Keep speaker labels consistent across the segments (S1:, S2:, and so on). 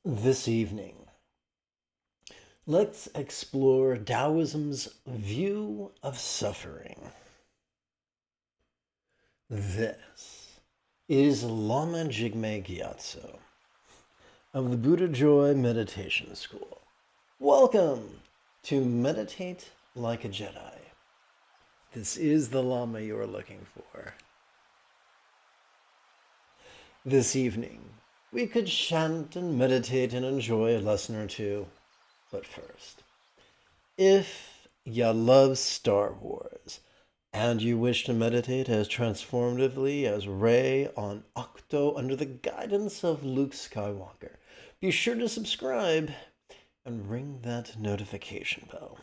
S1: This evening, let's explore Taoism's view of suffering. This is Lama Jigme Gyatso of the Buddha Joy Meditation School. Welcome to Meditate Like a Jedi. This is the Lama you are looking for. This evening, we could chant and meditate and enjoy a lesson or two. But first, if you love Star Wars and you wish to meditate as transformatively as Rey on Octo under the guidance of Luke Skywalker, be sure to subscribe and ring that notification bell.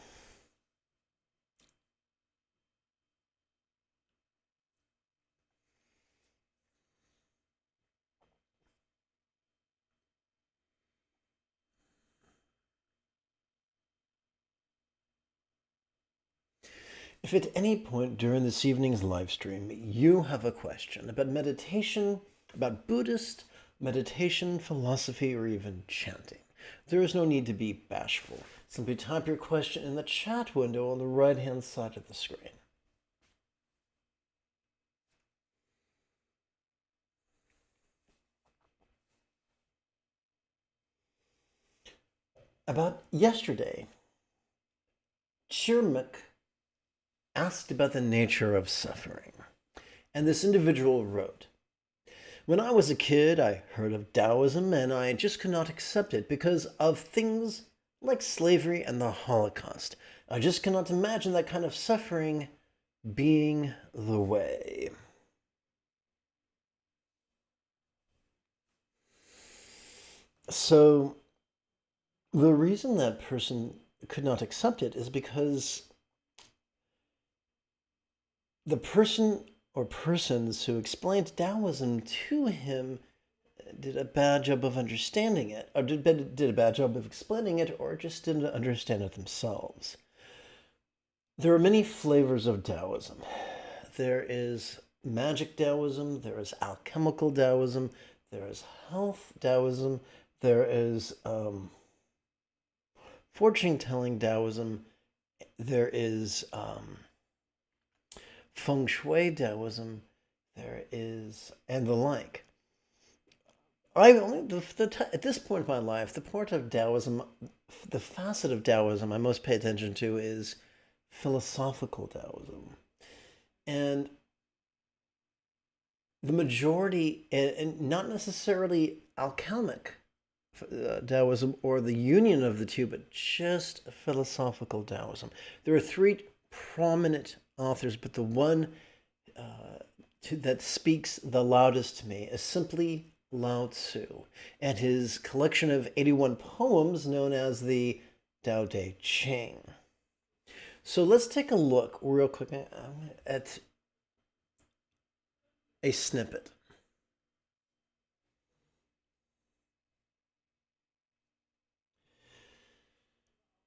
S1: If at any point during this evening's live stream you have a question about meditation, about Buddhist meditation, philosophy, or even chanting, there is no need to be bashful. Simply type your question in the chat window on the right-hand side of the screen. About yesterday, Chirmuk asked about the nature of suffering, and this individual wrote, "When I was a kid, I heard of Taoism, and I just could not accept it because of things like slavery and the Holocaust. I just cannot imagine that kind of suffering being the way." So the reason that person could not accept it is because the person or persons who explained Taoism to him did a bad job of understanding it, or did a bad job of explaining it, or just didn't understand it themselves. There are many flavors of Taoism. There is magic Taoism, there is alchemical Taoism, there is health Taoism, there is fortune-telling Taoism, there is feng shui Taoism, there is, and the like. At this point in my life, the part of Taoism, the facet of Taoism I most pay attention to is philosophical Taoism. And the majority, and not necessarily alchemic Taoism or the union of the two, but just philosophical Taoism. There are three prominent authors, but the one that speaks the loudest to me is simply Lao Tzu and his collection of 81 poems known as the Tao Te Ching. So let's take a look real quick at a snippet.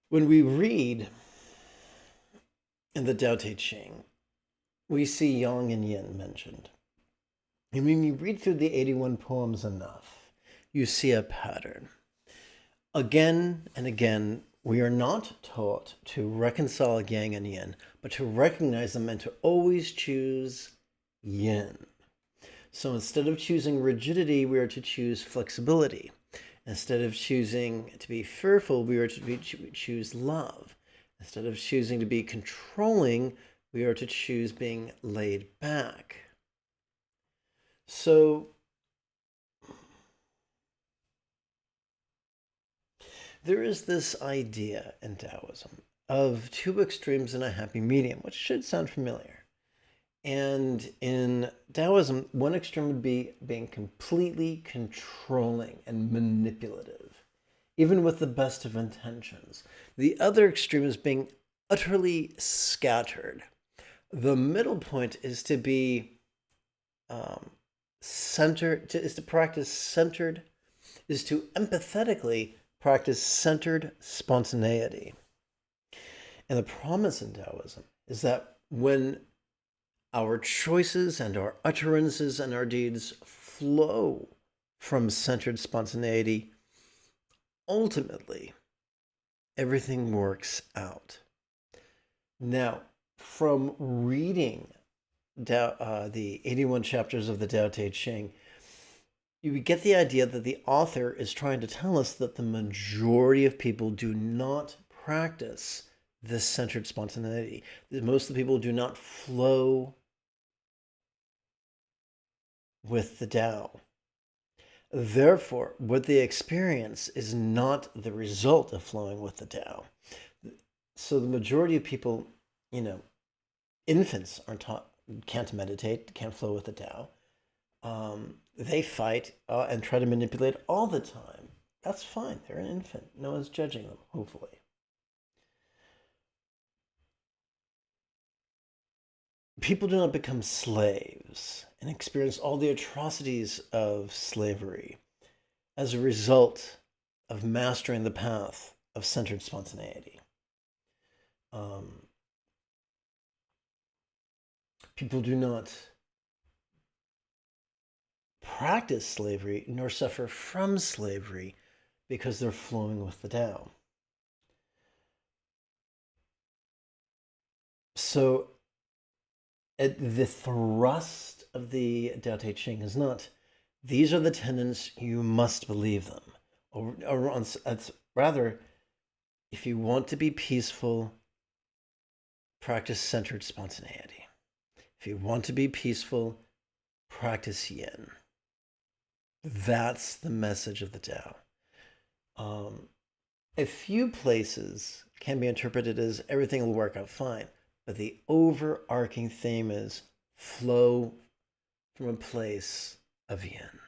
S1: When we read in the Tao Te Ching, we see yang and yin mentioned. And when you read through the 81 poems enough, you see a pattern. Again and again, we are not taught to reconcile yang and yin, but to recognize them and to always choose yin. So instead of choosing rigidity, we are to choose flexibility. Instead of choosing to be fearful, we are to choose love. Instead of choosing to be controlling, we are to choose being laid back. So there is this idea in Taoism of two extremes and a happy medium, which should sound familiar. And in Taoism, one extreme would be being completely controlling and manipulative, even with the best of intentions. The other extreme is being utterly scattered. The middle point is to be centered, is to practice centered, is to empathetically practice centered spontaneity. And the promise in Taoism is that when our choices and our utterances and our deeds flow from centered spontaneity, ultimately, everything works out. Now, from reading the 81 chapters of the Tao Te Ching, you get the idea that the author is trying to tell us that the majority of people do not practice this centered spontaneity. Most of the people do not flow with the Tao. Therefore, what they experience is not the result of flowing with the Tao. So the majority of people, infants aren't taught, can't meditate, can't flow with the Tao. They fight and try to manipulate all the time. That's fine. They're an infant. No one's judging them, hopefully. People do not become slaves and experience all the atrocities of slavery as a result of mastering the path of centered spontaneity. People do not practice slavery nor suffer from slavery because they're flowing with the Tao. So the thrust of the Tao Te Ching is not, these are the tenets, you must believe them. Or rather, if you want to be peaceful, practice centered spontaneity. If you want to be peaceful, practice yin. That's the message of the Tao. A few places can be interpreted as everything will work out fine, but the overarching theme is flow from a place of yin.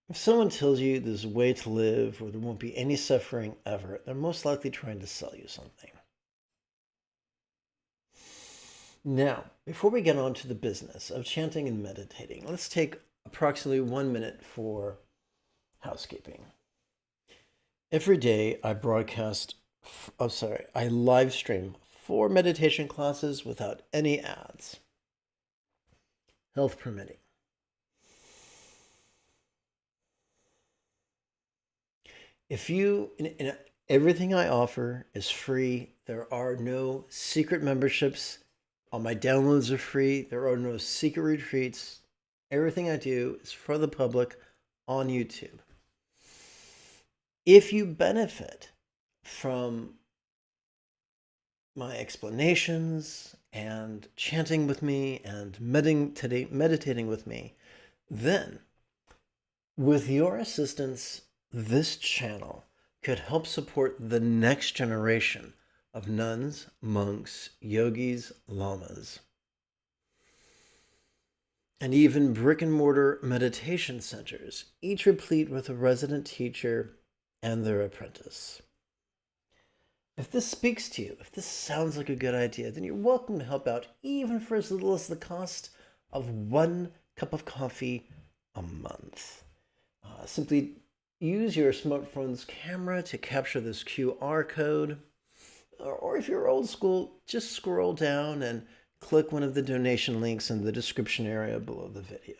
S1: If someone tells you there's a way to live or there won't be any suffering ever, they're most likely trying to sell you something. Now, before we get on to the business of chanting and meditating, let's take approximately 1 minute for housekeeping. Every day I I live stream 4 meditation classes without any ads, health permitting. If everything I offer is free, there are no secret memberships. All my downloads are free. There are no secret retreats. Everything I do is for the public on YouTube. If you benefit from my explanations and chanting with me and meditating with me, then with your assistance, this channel could help support the next generation of nuns, monks, yogis, lamas, and even brick-and-mortar meditation centers, each replete with a resident teacher and their apprentice. If this speaks to you, if this sounds like a good idea, then you're welcome to help out even for as little as the cost of 1 cup of coffee a month. Simply use your smartphone's camera to capture this QR code. Or if you're old school, just scroll down and click one of the donation links in the description area below the video.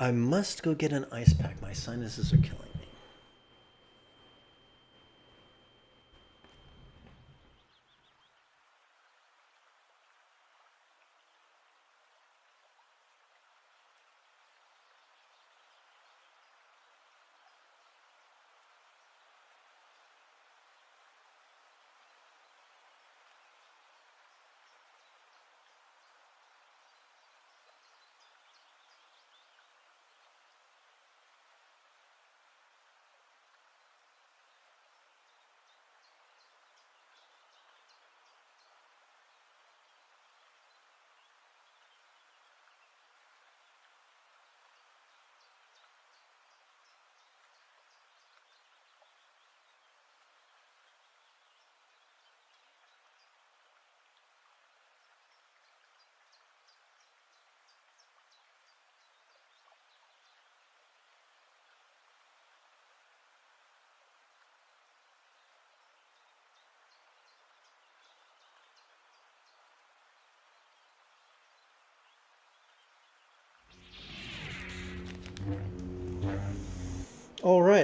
S1: I must go get an ice pack. My sinuses are killing me.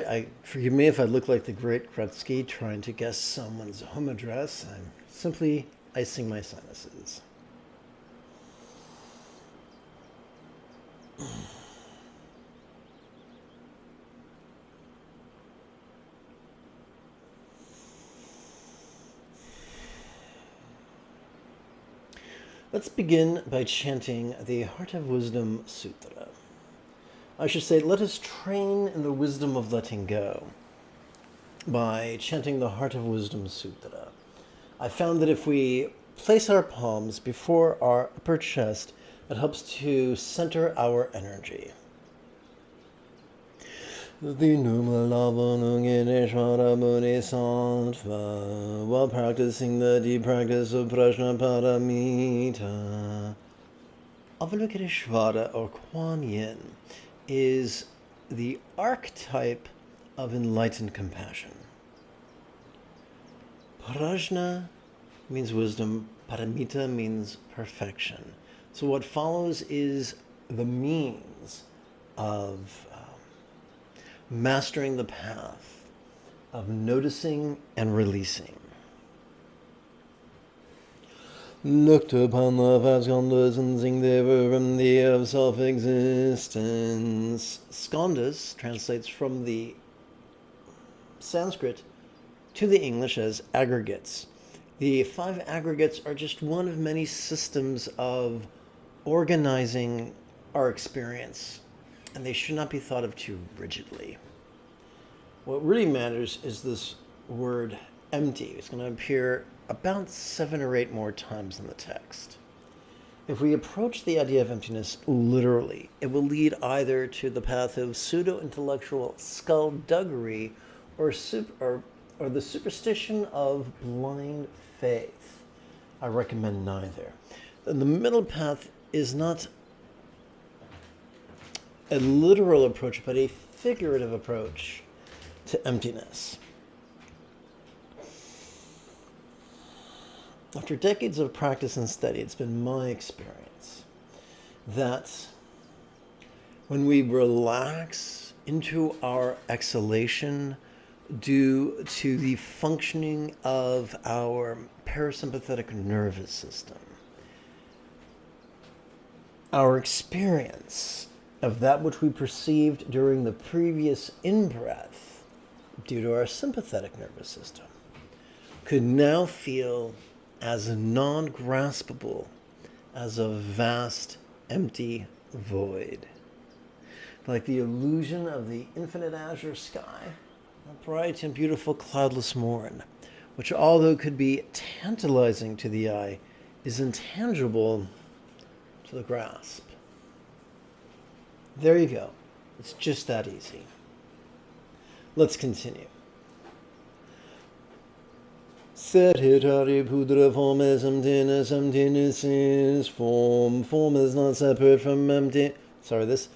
S1: right. Forgive me if I look like the great Gretzky trying to guess someone's home address. I'm simply icing my sinuses. Let's begin by chanting the Heart of Wisdom Sutra. I should say, let us train in the wisdom of letting go by chanting the Heart of Wisdom Sutra. I found that if we place our palms before our upper chest, it helps to center our energy. While practicing the deep practice of Prajnaparamita, Avalokiteshvara or Kuan Yin is the archetype of enlightened compassion. Prajna means wisdom, paramita means perfection. So what follows is the means of mastering the path of noticing and releasing. Looked upon the five skandhas and sing the remedy of self-existence. Skandhas translates from the Sanskrit to the English as aggregates. The five aggregates are just one of many systems of organizing our experience, and they should not be thought of too rigidly. What really matters is this word empty. It's going to appear about 7 or 8 more times in the text. If we approach the idea of emptiness literally, it will lead either to the path of pseudo-intellectual skullduggery or the superstition of blind faith. I recommend neither. And the middle path is not a literal approach, but a figurative approach to emptiness. After decades of practice and study, it's been my experience that when we relax into our exhalation due to the functioning of our parasympathetic nervous system, our experience of that which we perceived during the previous in-breath due to our sympathetic nervous system could now feel as non-graspable as a vast, empty void. Like the illusion of the infinite azure sky, a bright and beautiful cloudless morn, which although could be tantalizing to the eye, is intangible to the grasp. There you go. It's just that easy. Let's continue. Sathitari form is emptiness, emptiness is form. Form is not separate from emptiness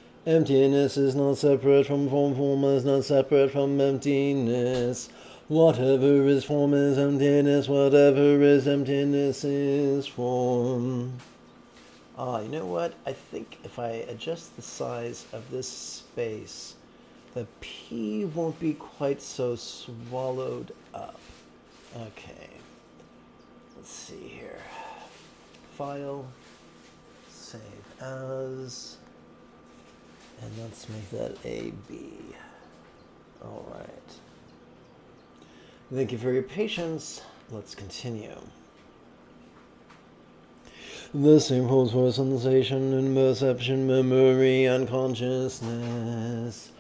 S1: is not separate from form. Form is not separate from emptiness. Whatever is form is emptiness. Whatever is emptiness is form. You know what? I think if I adjust the size of this space, the P won't be quite so swallowed up. Okay, let's see here. File, save as, and let's make that a B. All right. Thank you for your patience. Let's continue. The same holds for sensation and perception, memory, and consciousness.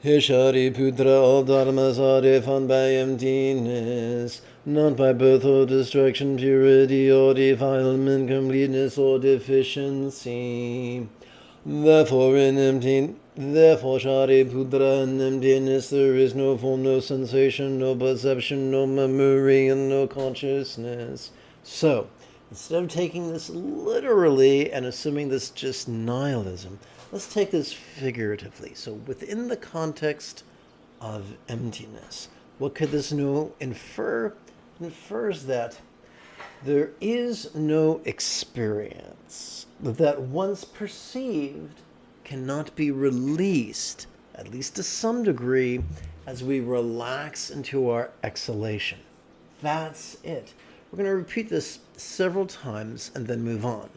S1: Hishari putra of dharmas are defined by emptiness, not by birth or destruction, purity or defilement, completeness or deficiency. Therefore, Shari putra, in emptiness there is no form, no sensation, no perception, no memory, and no consciousness. So, instead of taking this literally and assuming this just nihilism, let's take this figuratively. So within the context of emptiness, what could this infer? It infers that there is no experience that once perceived cannot be released, at least to some degree, as we relax into our exhalation. That's it. We're going to repeat this several times and then move on.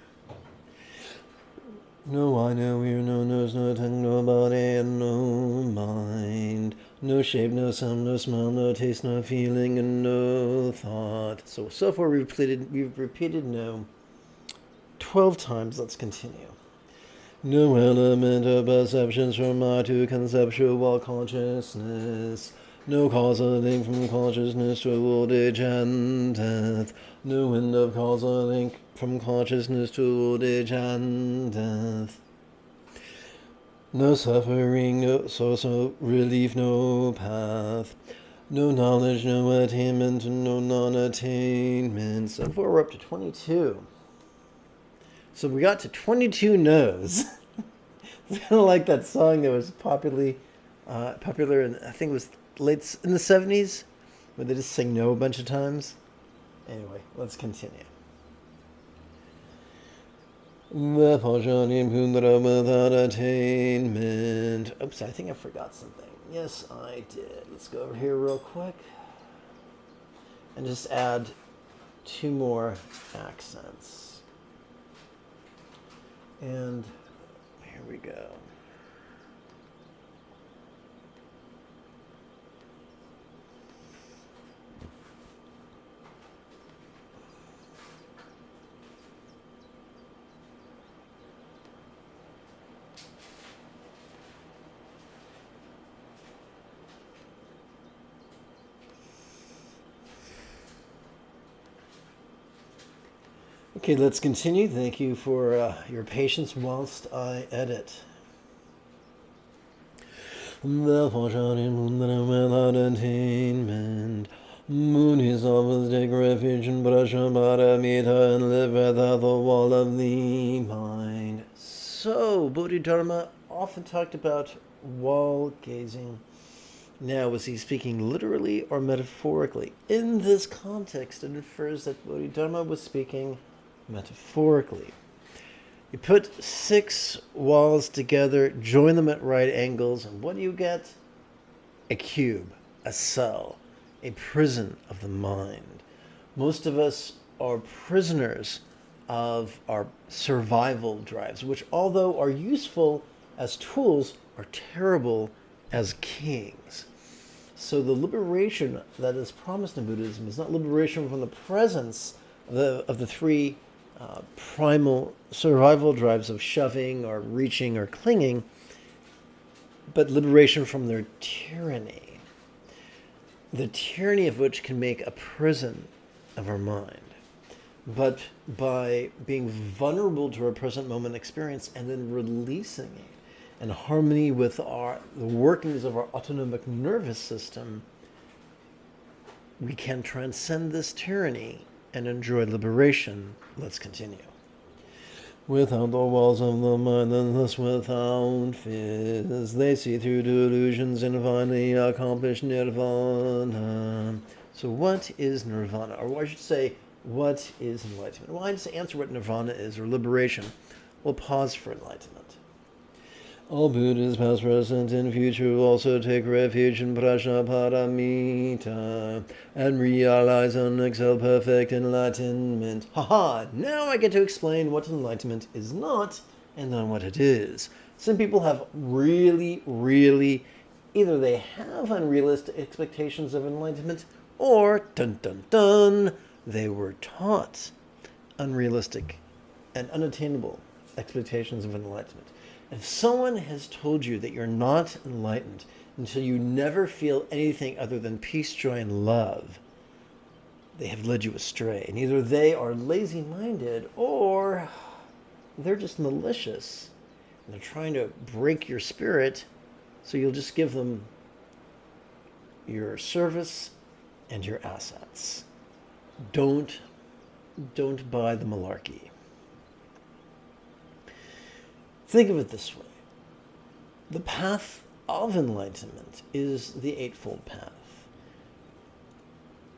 S1: No eye, no ear, no nose, no tongue, no body, and no mind. No shape, no sound, no smell, no taste, no feeling, and no thought. So far we've repeated no 12 times. Let's continue. No element of perceptions from mind to conceptual consciousness. No causal link from consciousness to old age and death. No end of causal link from consciousness to old age and death. No suffering, no source of relief, no path. No knowledge, no attainment, no non-attainment. So far we're up to 22. So we got to 22 no's. It's kind of like that song that was popular in, I think it was late in the 70s, where they just sing no a bunch of times. Anyway, let's continue. Without attainment. Oops, I think I forgot something. Yes, I did. Let's go over here real quick and just add 2 more accents. And here we go. Okay, let's continue. Thank you for your patience whilst I edit. Without attainment. Moon is always take refuge in Brahmaparamita and live without the wall of the mind. So, Bodhidharma often talked about wall gazing. Now, was he speaking literally or metaphorically? In this context, it infers that Bodhidharma was speaking metaphorically. You put 6 walls together, join them at right angles, and what do you get? A cube, a cell, a prison of the mind. Most of us are prisoners of our survival drives, which, although are useful as tools, are terrible as kings. So the liberation that is promised in Buddhism is not liberation from the presence of the 3 primal survival drives of shoving or reaching or clinging, but liberation from their tyranny. The tyranny of which can make a prison of our mind. But by being vulnerable to our present moment experience and then releasing it in harmony with the workings of our autonomic nervous system, we can transcend this tyranny and enjoy liberation. Let's continue. Without the walls of the mind, and thus without fears, they see through delusions and finally accomplish nirvana. So what is nirvana? Or I should say, what is enlightenment? Well, I just answer what nirvana is, or liberation. We'll pause for enlightenment. All Buddhas, past, present, and future, will also take refuge in Prajnaparamita and realize and excel perfect enlightenment. Haha! Now I get to explain what enlightenment is not and then what it is. Some people have really, either they have unrealistic expectations of enlightenment, or, dun dun dun, they were taught unrealistic and unattainable expectations of enlightenment. If someone has told you that you're not enlightened until you never feel anything other than peace, joy, and love, they have led you astray. And either they are lazy-minded or they're just malicious. And they're trying to break your spirit, so you'll just give them your service and your assets. Don't buy the malarkey. Think of it this way. The path of enlightenment is the Eightfold Path.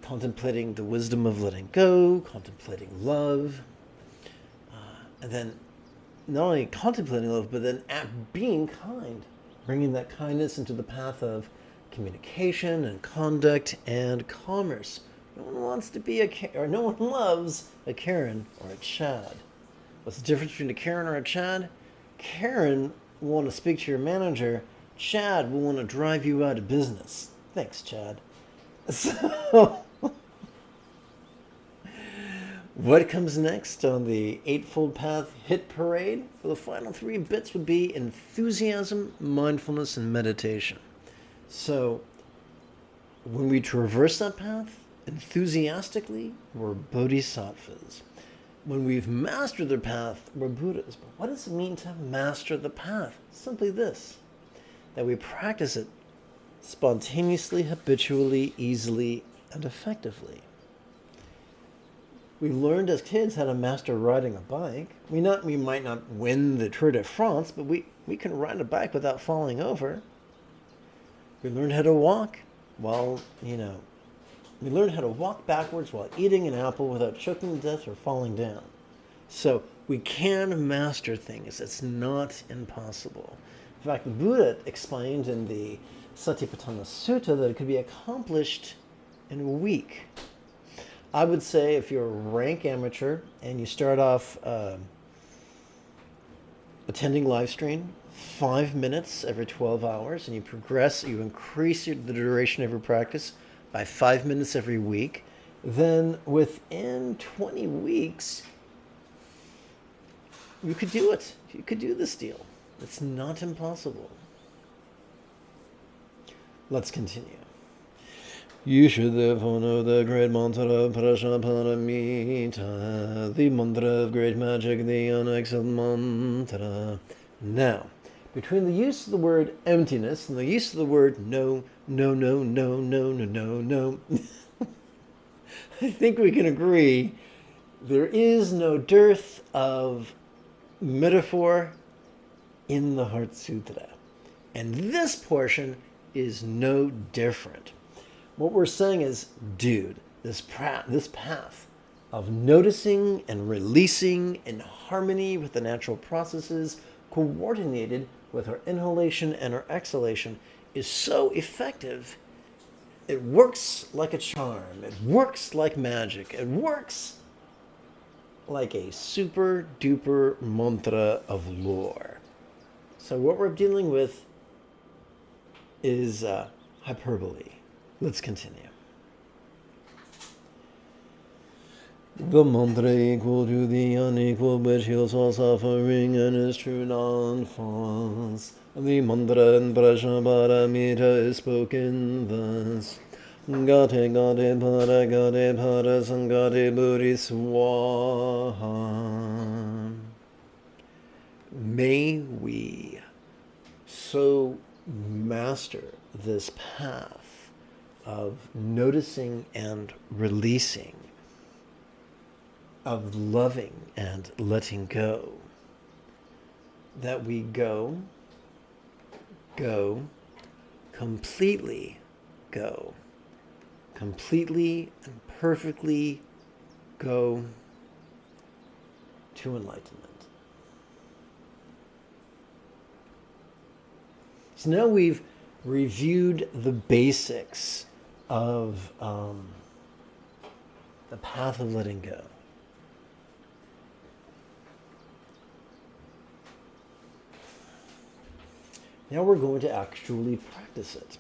S1: Contemplating the wisdom of letting go, contemplating love, and then not only contemplating love, but then being kind, bringing that kindness into the path of communication and conduct and commerce. No one wants to be no one loves a Karen or a Chad. What's the difference between a Karen or a Chad? Karen will want to speak to your manager. Chad will want to drive you out of business. Thanks, Chad. So, what comes next on the Eightfold Path hit parade? For the final 3 bits would be enthusiasm, mindfulness, and meditation. So, when we traverse that path enthusiastically, we're bodhisattvas. When we've mastered the path, we're Buddhas. But what does it mean to master the path? Simply this, that we practice it spontaneously, habitually, easily, and effectively. We learned as kids how to master riding a bike. We might not win the Tour de France, but we can ride a bike without falling over. We learned how to walk while, we learned how to walk backwards while eating an apple without choking to death or falling down. So we can master things. It's not impossible. In fact, the Buddha explained in the Satipatthana Sutta that it could be accomplished in a week. I would say if you're a rank amateur and you start off attending Livestream, 5 minutes every 12 hours, and you progress, you increase the duration of your practice by 5 minutes every week, then within 20 weeks, you could do it. You could do this deal. It's not impossible. Let's continue. You should therefore know the great mantra of Prajnaparamita, the mantra of great magic, the unexcelled mantra. Now, between the use of the word emptiness and the use of the word no, I think we can agree there is no dearth of metaphor in the Heart Sutra. And this portion is no different. What we're saying is, dude, this path of noticing and releasing in harmony with the natural processes, coordinated with our inhalation and our exhalation, is so effective. It works like a charm. It works like magic. It works like a super duper mantra of lore. So what we're dealing with is hyperbole. Let's continue. The mantra equal to the unequal, which heals all suffering and is true non-false. The mantra in Prajnaparamita is spoken thus. Gate gate para sangate buddhi swaha. May we so master this path of noticing and releasing, of loving and letting go, that we go, completely and perfectly go to enlightenment. So now we've reviewed the basics of the path of letting go. Now we're going to actually practice it.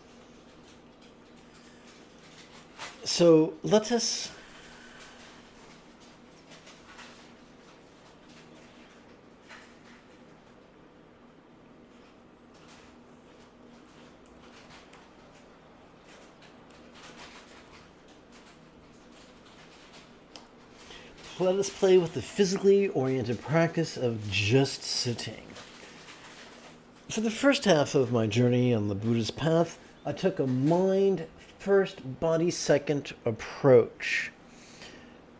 S1: So let us play with the physically oriented practice of just sitting. For the first half of my journey on the Buddhist path, I took a mind first, body second approach.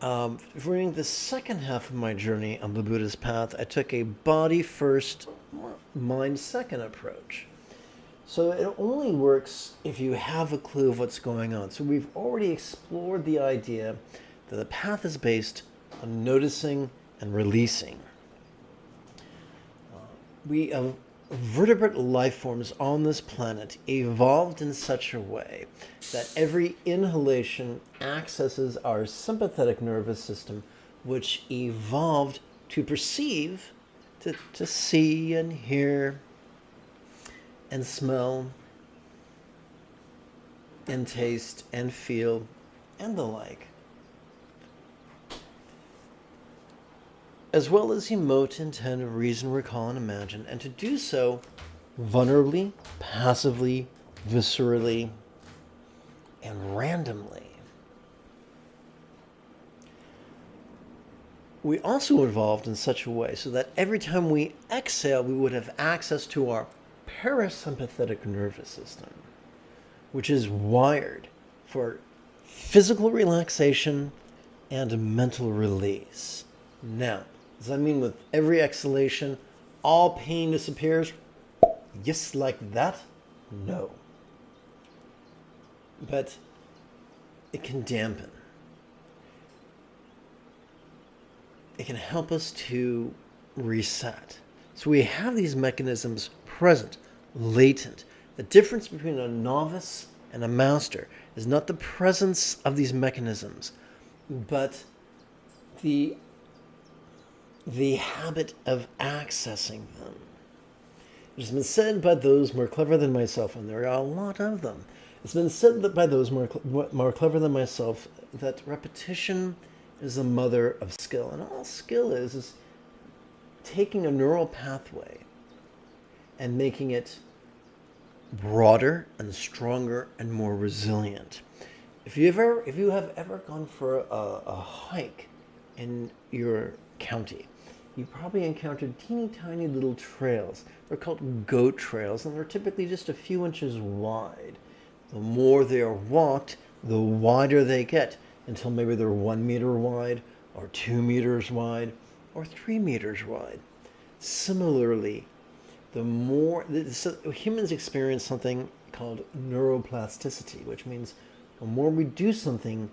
S1: During the second half of my journey on the Buddhist path, I took a body first, mind second approach. So it only works if you have a clue of what's going on. So we've already explored the idea that the path is based on noticing and releasing. We have vertebrate life forms on this planet evolved in such a way that every inhalation accesses our sympathetic nervous system, which evolved to perceive, to see and hear and smell and taste and feel and the like, as well as emote, intend, reason, recall, and imagine, and to do so vulnerably, passively, viscerally, and randomly. We also evolved in such a way so that every time we exhale, we would have access to our parasympathetic nervous system, which is wired for physical relaxation and mental release. Now, does that mean with every exhalation, all pain disappears? Yes, like that? No. But it can dampen. It can help us to reset. So we have these mechanisms present, latent. The difference between a novice and a master is not the presence of these mechanisms, but the habit of accessing them. It has been said by those more clever than myself, and there are a lot of them. It's been said that by those more clever than myself that repetition is the mother of skill. And all skill is taking a neural pathway and making it broader and stronger and more resilient. If you have ever gone for a hike in your county, you probably encountered teeny tiny little trails. They're called goat trails, and they're typically just a few inches wide. The more they are walked, the wider they get, until maybe they're 1 meter wide, or 2 meters wide, or 3 meters wide. Similarly, humans experience something called neuroplasticity, which means the more we do something,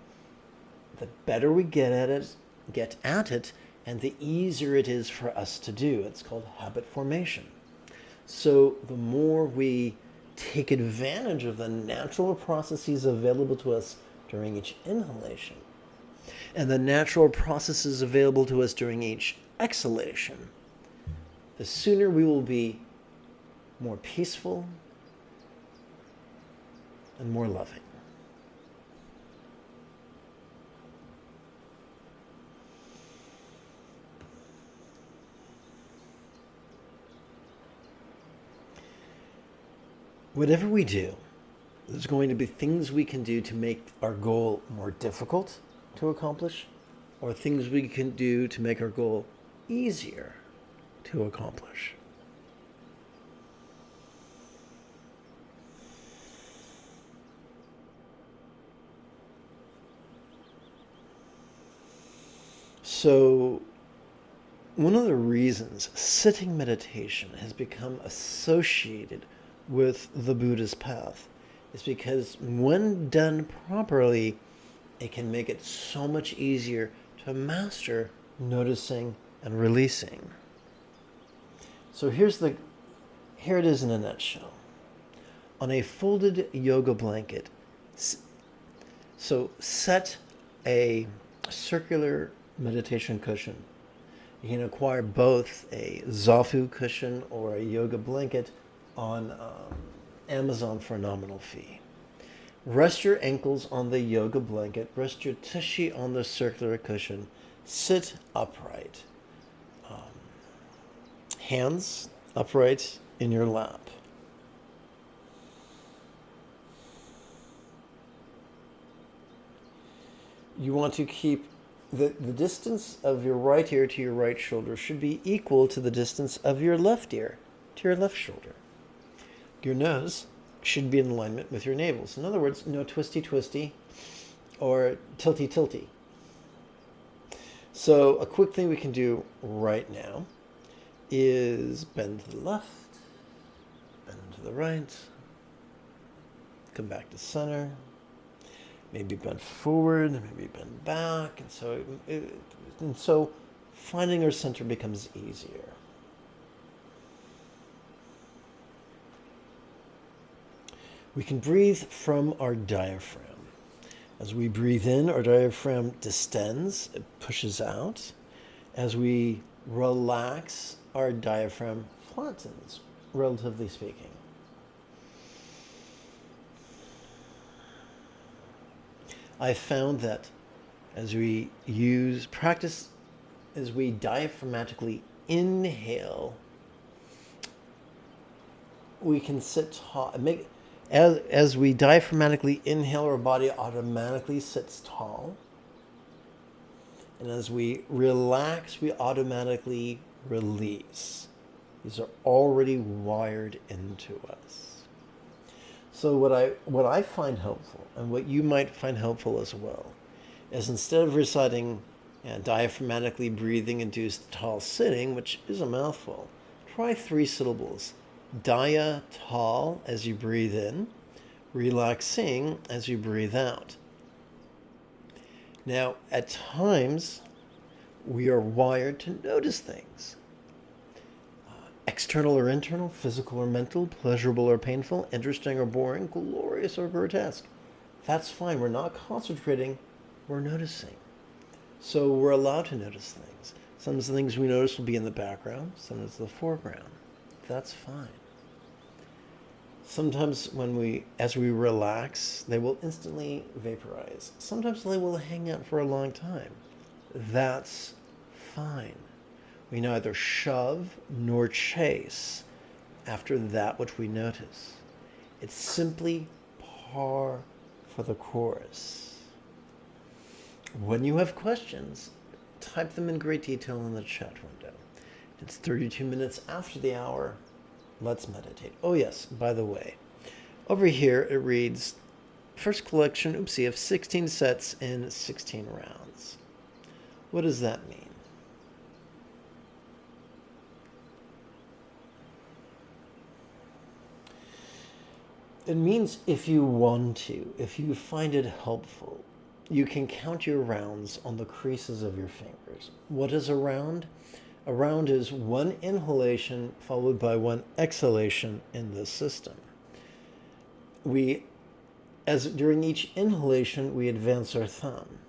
S1: the better we get at it, and the easier it is for us to do. It's called habit formation. So the more we take advantage of the natural processes available to us during each inhalation, and the natural processes available to us during each exhalation, the sooner we will be more peaceful and more loving. Whatever we do, there's going to be things we can do to make our goal more difficult to accomplish, or things we can do to make our goal easier to accomplish. So, one of the reasons sitting meditation has become associated with the Buddhist path is because when done properly, it can make it so much easier to master noticing and releasing. So here it is in a nutshell. On a folded yoga blanket, so set a circular meditation cushion. You can acquire both a Zafu cushion or a yoga blanket on Amazon for a nominal fee. Rest your ankles on the yoga blanket. Rest your tushy on the circular cushion. Sit upright. Hands upright in your lap. You want to keep the distance of your right ear to your right shoulder should be equal to the distance of your left ear to your left shoulder. Your nose should be in alignment with your navel. So in other words, no twisty or tilty. So a quick thing we can do right now is bend to the left, bend to the right, come back to center, maybe bend forward, maybe bend back, and so finding our center becomes easier. We can breathe from our diaphragm. As we breathe in, our diaphragm distends, it pushes out. As we relax, our diaphragm flattens, relatively speaking. I found that as we practice, as we diaphragmatically inhale, we can sit tall. As we diaphragmatically inhale, our body automatically sits tall. And as we relax, we automatically release. These are already wired into us. So what I find helpful, and what you might find helpful as well, is instead of reciting diaphragmatically breathing induced tall sitting, which is a mouthful, try 3 syllables. Dia, tall, as you breathe in. Relaxing, as you breathe out. Now, at times, we are wired to notice things. External or internal, physical or mental, pleasurable or painful, interesting or boring, glorious or grotesque. That's fine. We're not concentrating, we're noticing. So we're allowed to notice things. Some of the things we notice will be in the background, some is the foreground. That's fine. Sometimes as we relax, they will instantly vaporize. Sometimes they will hang out for a long time. That's fine. We neither shove nor chase after that which we notice. It's simply par for the course. When you have questions, type them in great detail in the chat window. It's 32 minutes after the hour. Let's meditate. Oh yes, by the way, over here it reads, first collection, oopsie, of 16 sets in 16 rounds. What does that mean? It means if you want to, if you find it helpful, you can count your rounds on the creases of your fingers. What is a round? A round is 1 inhalation followed by 1 exhalation in this system. During each inhalation, we advance our thumb.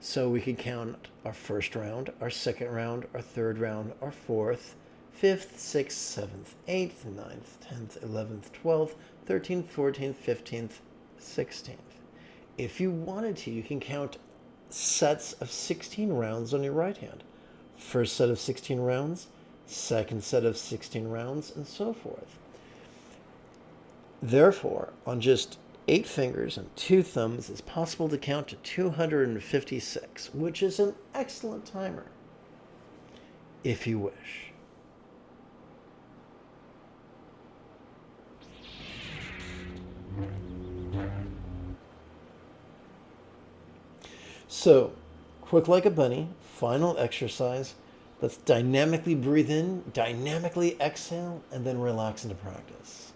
S1: So we can count our first round, our second round, our third round, our fourth, 5th, 6th, 7th, 8th, 9th, 10th, 11th, 12th, 13th, 14th, 15th, 16th. If you wanted to, you can count sets of 16 rounds on your right hand. First set of 16 rounds, second set of 16 rounds, and so forth. Therefore, on just 8 fingers and 2 thumbs, it's possible to count to 256, which is an excellent timer, if you wish. So, quick like a bunny, final exercise. Let's dynamically breathe in, dynamically exhale, and then relax into practice.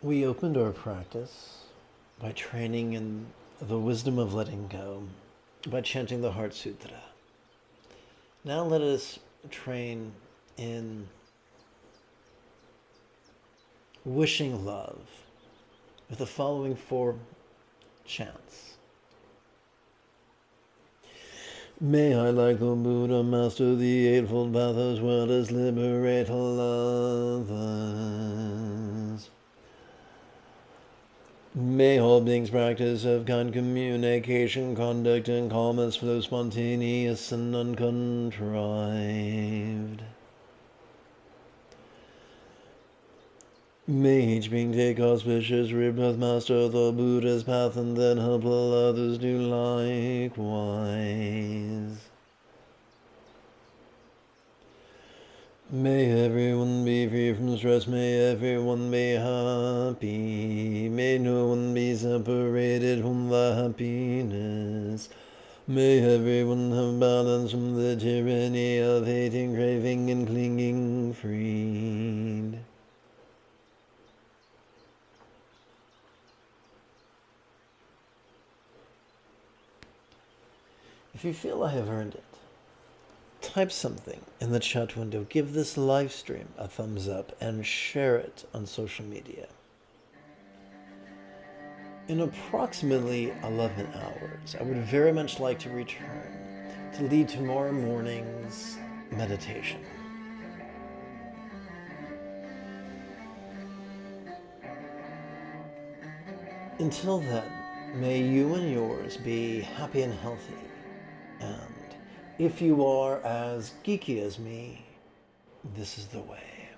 S1: We opened our practice by training in the wisdom of letting go, by chanting the Heart Sutra. Now let us train in wishing love with the following 4 chants. May I, like the Buddha, master the Eightfold Path as well as liberate others. May all beings practice of kind communication, conduct, and calmness flow spontaneous and uncontrived. May each being take auspicious rebirth, master the Buddha's path, and then help all others do likewise. May everyone be free from stress, may everyone be happy, may no one be separated from the happiness. May everyone have balance from the tyranny of hating, craving, and clinging freed. If you feel I have earned it, type something in the chat window, give this live stream a thumbs up, and share it on social media. In approximately 11 hours, I would very much like to return to lead tomorrow morning's meditation. Until then, may you and yours be happy and healthy. And if you are as geeky as me, this is the way.